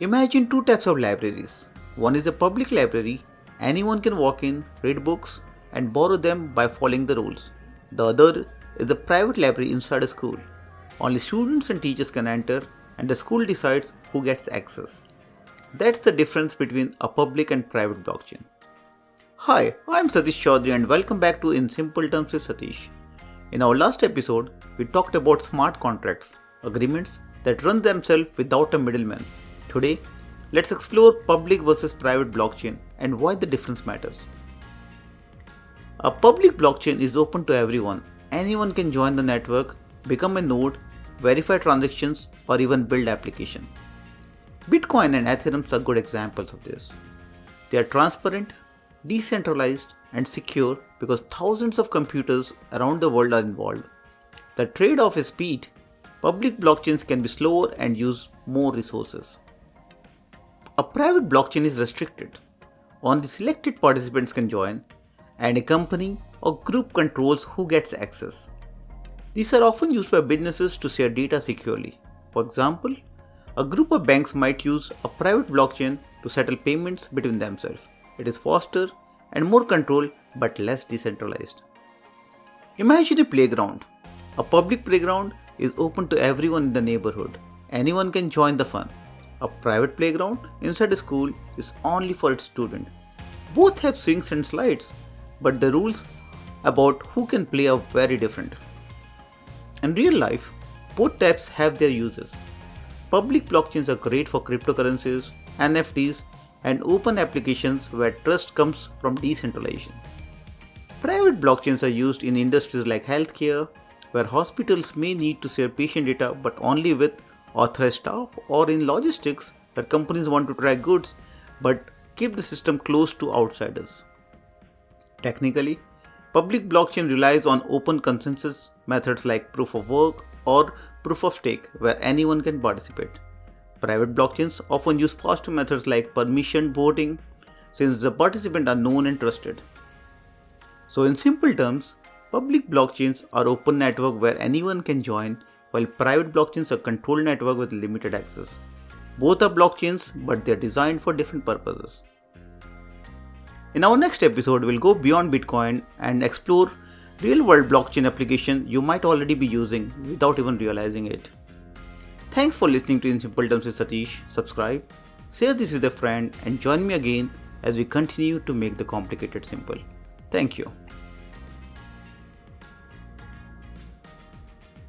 Imagine two types of libraries. One is a public library, anyone can walk in, read books, and borrow them by following the rules. The other is the private library inside a school. Only students and teachers can enter, and the school decides who gets access. That's the difference between a public and private blockchain. Hi, I'm Satish Choudhary and welcome back to In Simple Terms with Satish. In our last episode, we talked about smart contracts, agreements that run themselves without a middleman. Today, let's explore public versus private blockchain and why the difference matters. A public blockchain is open to everyone. Anyone can join the network, become a node, verify transactions, or even build application. Bitcoin and Ethereum are good examples of this. They are transparent, decentralized, and secure because thousands of computers around the world are involved. The trade-off is speed. Public blockchains can be slower and use more resources. A private blockchain is restricted. Only selected participants can join, and a company or group controls who gets access. These are often used by businesses to share data securely. For example, a group of banks might use a private blockchain to settle payments between themselves. It is faster and more controlled but less decentralized. Imagine a playground. A public playground is open to everyone in the neighborhood. Anyone can join the fun. A private playground inside a school is only for its students. Both have swings and slides, but the rules about who can play are very different. In real life, both types have their uses. Public blockchains are great for cryptocurrencies, NFTs, and open applications where trust comes from decentralization. Private blockchains are used in industries like healthcare, where hospitals may need to share patient data but only with authorized staff, or in logistics, where companies want to track goods but keep the system closed to outsiders. Technically, public blockchain relies on open consensus methods like proof of work or proof of stake, where anyone can participate. Private blockchains often use faster methods like permissioned voting, since the participants are known and trusted. So in simple terms, public blockchains are open network where anyone can join, while private blockchains are controlled network with limited access. Both are blockchains, but they are designed for different purposes. In our next episode, we'll go beyond Bitcoin and explore real-world blockchain application you might already be using without even realizing it. Thanks for listening to In Simple Terms with Satish. Subscribe, share this with a friend, and join me again as we continue to make the complicated simple. Thank you.